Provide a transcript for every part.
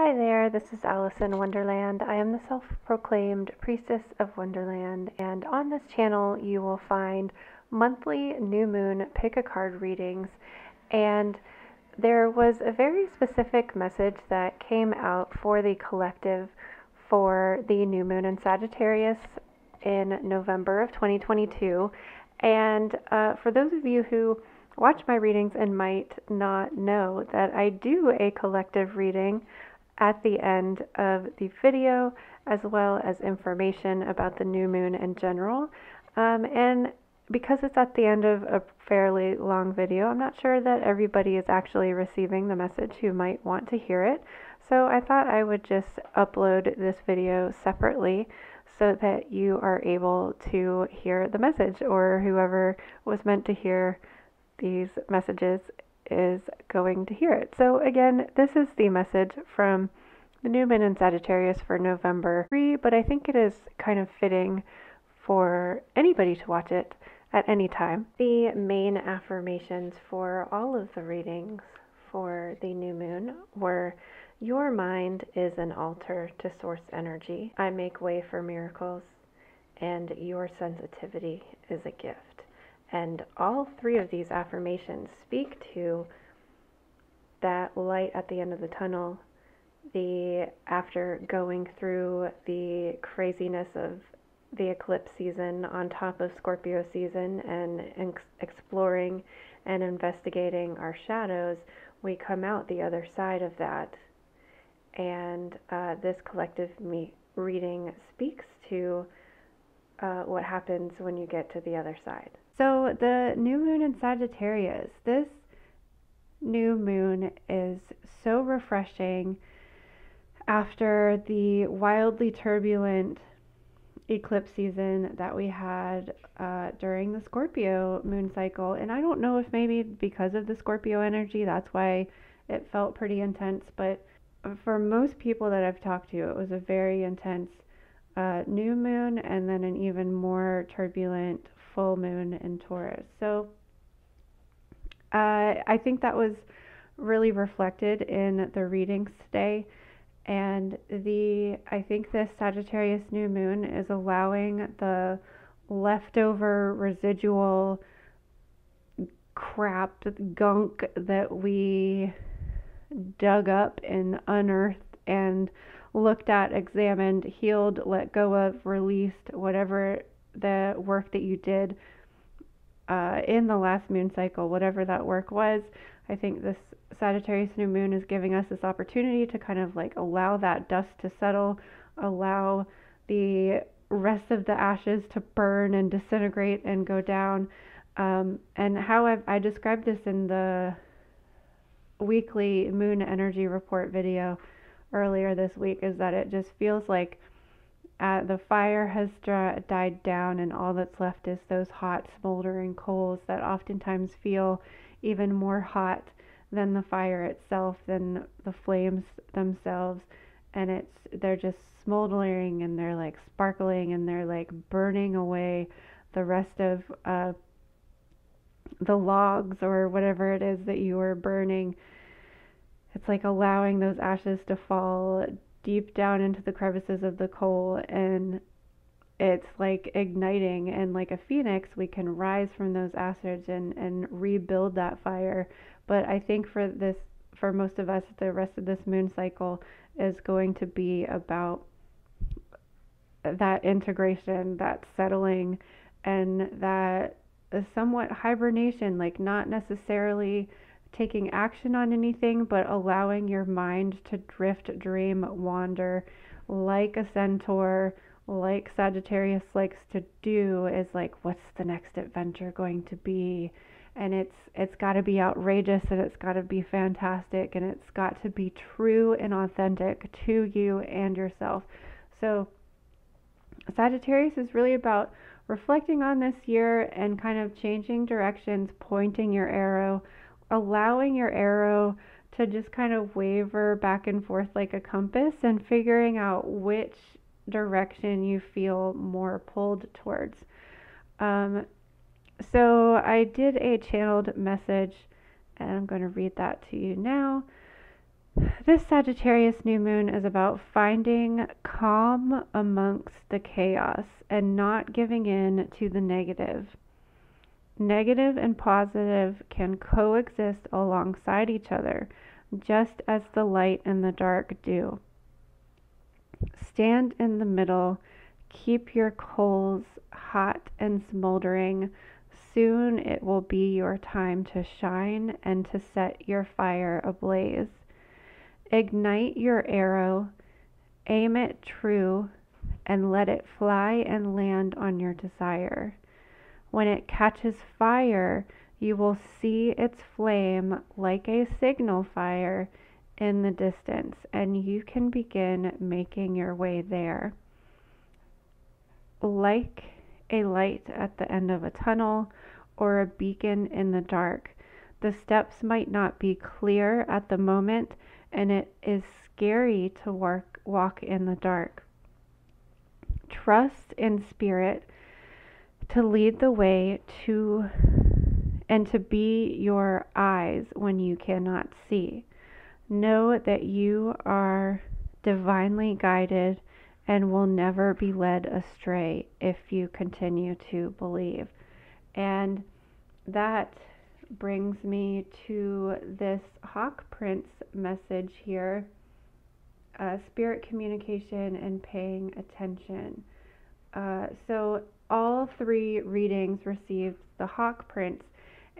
Hi there, this is Alice in Wonderland. I am the self-proclaimed priestess of Wonderland, and on this channel you will find monthly new moon pick a card readings. And there was a very specific message that came out for the collective for the new moon in Sagittarius in November of 2022. And for those of you who watch my readings and might not know that I do a collective reading at the end of the video, as well as information about the new moon in general. And because it's at the end of a fairly long video, I'm not sure that everybody is actually receiving the message who might want to hear it. So I thought I would just upload this video separately so that you are able to hear the message, or whoever was meant to hear these messages is going to hear it. So again, this is the message from the new moon in Sagittarius for November 3, but I think it is kind of fitting for anybody to watch it at any time. The main affirmations for all of the readings for the new moon were: your mind is an altar to source energy. I make way for miracles, and your sensitivity is a gift. And all three of these affirmations speak to that light at the end of the tunnel, after going through the craziness of the eclipse season on top of Scorpio season, and exploring and investigating our shadows, we come out the other side of that. And this collective reading speaks to what happens when you get to the other side. So the new moon in Sagittarius, this new moon is so refreshing after the wildly turbulent eclipse season that we had during the Scorpio moon cycle. And I don't know if maybe because of the Scorpio energy, that's why it felt pretty intense. But for most people that I've talked to, it was a very intense new moon, and then an even more turbulent full moon in Taurus. So I think that was really reflected in the readings today. And I think this Sagittarius new moon is allowing the leftover residual crap, gunk that we dug up and unearthed and looked at, examined, healed, let go of, released, whatever the work that you did in the last moon cycle, whatever that work was. I think this Sagittarius new moon is giving us this opportunity to kind of like allow that dust to settle, allow the rest of the ashes to burn and disintegrate and go down. And how I described this in the weekly moon energy report video earlier this week is that it just feels like the fire has died down, and all that's left is those hot smoldering coals that oftentimes feel even more hot than the fire itself, than the flames themselves. And they're just smoldering, and they're like sparkling, and they're like burning away the rest of the logs or whatever it is that you are burning. It's like allowing those ashes to fall deep down into the crevices of the coal, and it's like igniting, and like a phoenix we can rise from those ashes and rebuild that fire. But I think for most of us, the rest of this moon cycle is going to be about that integration, that settling, and that somewhat hibernation, like not necessarily taking action on anything, but allowing your mind to drift, dream, wander like a centaur, like Sagittarius likes to do, is like, what's the next adventure going to be? And it's got to be outrageous, and it's got to be fantastic, and it's got to be true and authentic to you and yourself. So Sagittarius is really about reflecting on this year and kind of changing directions, pointing your arrow, allowing your arrow to just kind of waver back and forth like a compass, and figuring out which direction you feel more pulled towards. So I did a channeled message, and I'm going to read that to you now. This Sagittarius new moon is about finding calm amongst the chaos and not giving in to the negative. Negative and positive can coexist alongside each other, just as the light and the dark do. Stand in the middle, keep your coals hot and smoldering. Soon it will be your time to shine and to set your fire ablaze. Ignite your arrow, aim it true, and let it fly and land on your desire. When it catches fire, you will see its flame like a signal fire in the distance, and you can begin making your way there. Like a light at the end of a tunnel or a beacon in the dark, the steps might not be clear at the moment, and it is scary to walk in the dark. Trust in Spirit to lead the way and to be your eyes when you cannot see. Know that you are divinely guided and will never be led astray if you continue to believe. And that brings me to this Hawk Prince message here. Spirit communication and paying attention. So all three readings received the Hawk Prince,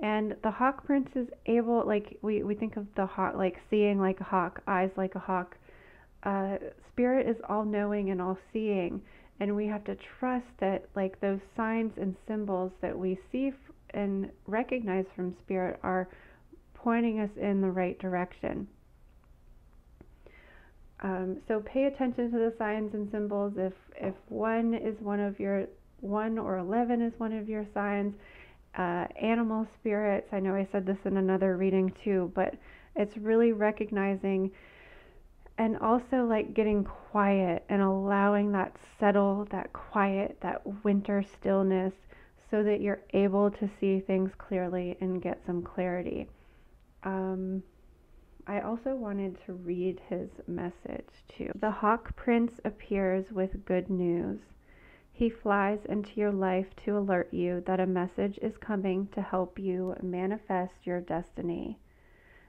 and the Hawk Prince is able, like we think of the hawk, like seeing like a hawk, eyes like a hawk. Spirit is all knowing and all seeing, and we have to trust that like those signs and symbols that we see and recognize from Spirit are pointing us in the right direction. So pay attention to the signs and symbols. If 1 is one of your 1 or 11 is one of your signs, animal spirits. I know I said this in another reading too, but it's really recognizing and also like getting quiet and allowing that settle, that quiet, that winter stillness, so that you're able to see things clearly and get some clarity. I also wanted to read his message too. The Hawk Prince appears with good news. He flies into your life to alert you that a message is coming to help you manifest your destiny.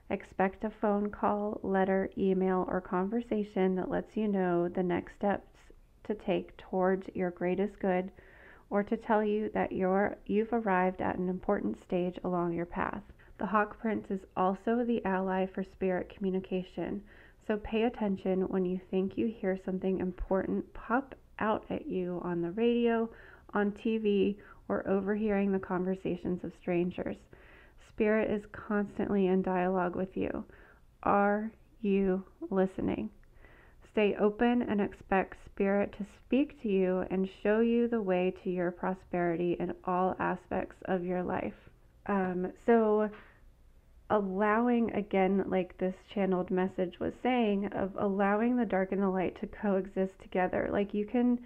Expect a phone call, letter, email, or conversation that lets you know the next steps to take towards your greatest good, or to tell you that you've arrived at an important stage along your path. The Hawk Prince is also the ally for spirit communication, so pay attention when you think you hear something important pop out at you on the radio, on TV, or overhearing the conversations of strangers. Spirit is constantly in dialogue with you. Are you listening? Stay open and expect Spirit to speak to you and show you the way to your prosperity in all aspects of your life. So allowing, again, like this channeled message was saying, of allowing the dark and the light to coexist together. Like you can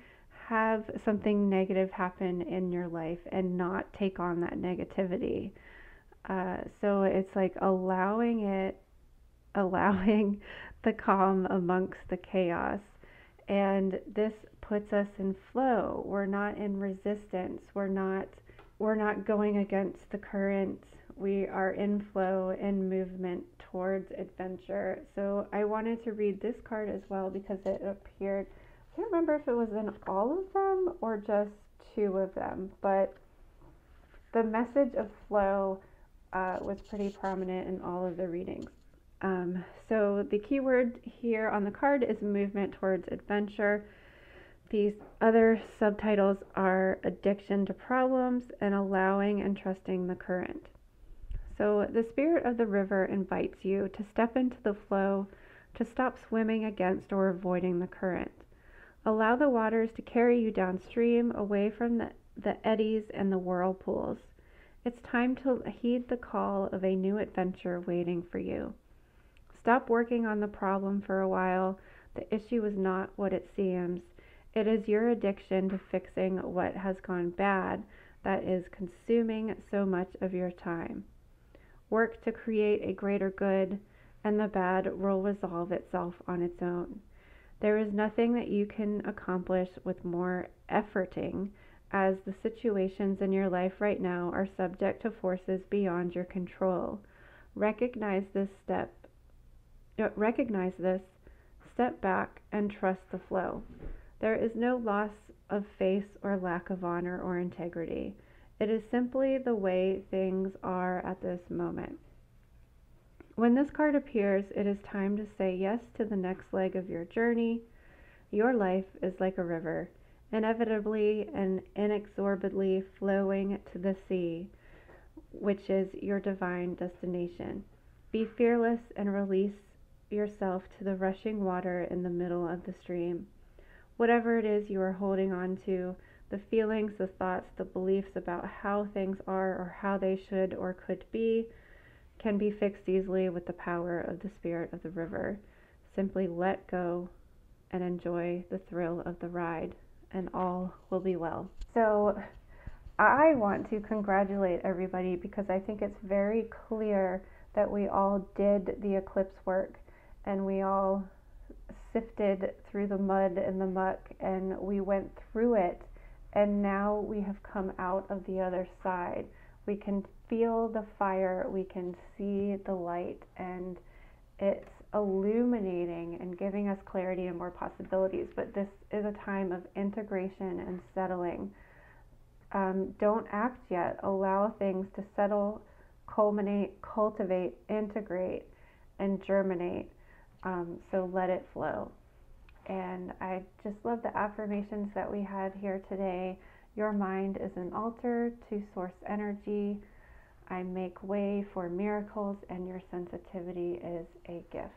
have something negative happen in your life and not take on that negativity. So it's like allowing the calm amongst the chaos. And this puts us in flow. We're not in resistance. We're not going against the current. We are in flow and movement towards adventure. So I wanted to read this card as well because it appeared, I can't remember if it was in all of them or just 2 of them, but the message of flow was pretty prominent in all of the readings. So the key word here on the card is movement towards adventure. These other subtitles are addiction to problems and allowing and trusting the current. So the spirit of the river invites you to step into the flow, to stop swimming against or avoiding the current. Allow the waters to carry you downstream, away from the eddies and the whirlpools. It's time to heed the call of a new adventure waiting for you. Stop working on the problem for a while. The issue is not what it seems. It is your addiction to fixing what has gone bad that is consuming so much of your time. Work to create a greater good and the bad will resolve itself on its own. There is nothing that you can accomplish with more efforting, as the situations in your life right now are subject to forces beyond your control. Recognize this step. Recognize this, step back, and trust the flow. There is no loss of face or lack of honor or integrity. It is simply the way things are at this moment. When this card appears, it is time to say yes to the next leg of your journey. Your life is like a river, inevitably and inexorably flowing to the sea, which is your divine destination. Be fearless and release yourself to the rushing water in the middle of the stream. Whatever it is you are holding on to, the feelings, the thoughts, the beliefs about how things are or how they should or could be, can be fixed easily with the power of the spirit of the river. Simply let go and enjoy the thrill of the ride, and all will be well. So I want to congratulate everybody, because I think it's very clear that we all did the eclipse work, and we all sifted through the mud and the muck, and we went through it, and now we have come out of the other side. We can feel the fire, we can see the light, and it's illuminating and giving us clarity and more possibilities. But this is a time of integration and settling. Don't act yet. Allow things to settle, culminate, cultivate, integrate, and germinate. So let it flow. And I just love the affirmations that we had here today. Your mind is an altar to source energy. I make way for miracles, and your sensitivity is a gift.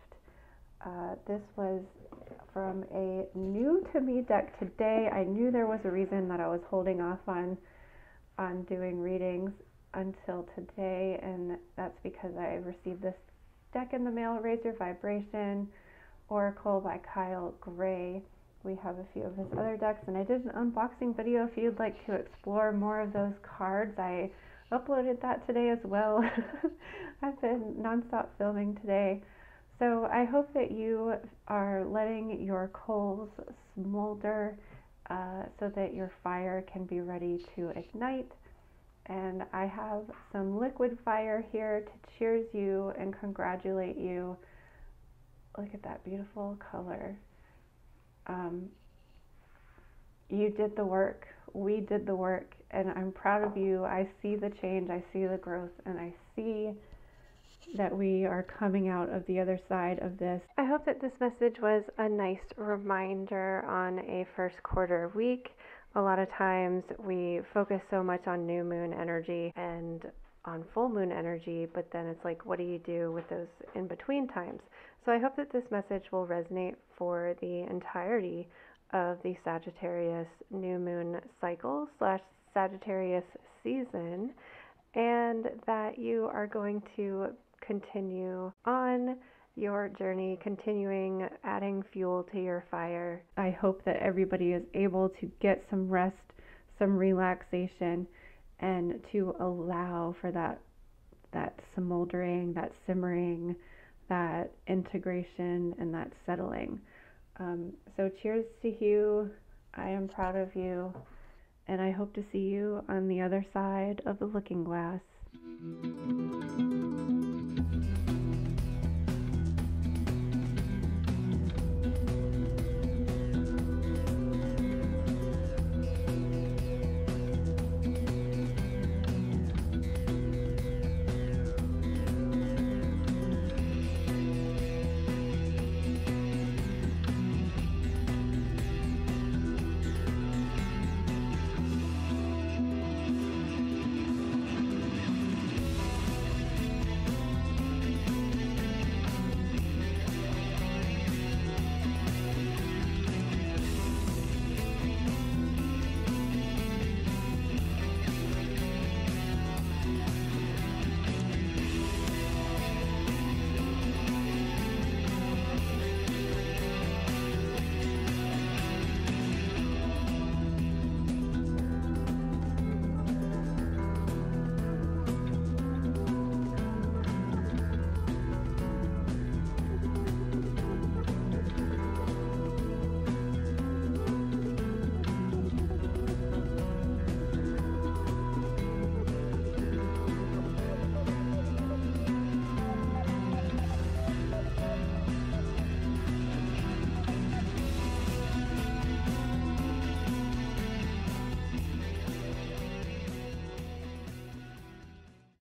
This was from a new to me deck today. I knew there was a reason that I was holding off on doing readings until today, and that's because I received this deck in the mail, Raise Your Vibration, Oracle by Kyle Gray. We have a few of his other decks, and I did an unboxing video. If you'd like to explore more of those cards, I uploaded that today as well. I've been nonstop filming today. So I hope that you are letting your coals smolder so that your fire can be ready to ignite. And I have some liquid fire here to cheers you and congratulate you. Look at that beautiful color. You did the work. We did the work, and I'm proud of you. I see the change, I see the growth, and I see that we are coming out of the other side of this. I hope that this message was a nice reminder on a first quarter week. A lot of times we focus so much on new moon energy and on full moon energy, but then it's like, what do you do with those in between times? So I hope that this message will resonate for the entirety of the Sagittarius new moon cycle / Sagittarius season, and that you are going to continue on your journey, continuing adding fuel to your fire. I hope that everybody is able to get some rest, some relaxation, and to allow for that smoldering, that simmering, that integration, and that settling. So cheers to you. I am proud of you, and I hope to see you on the other side of the looking glass.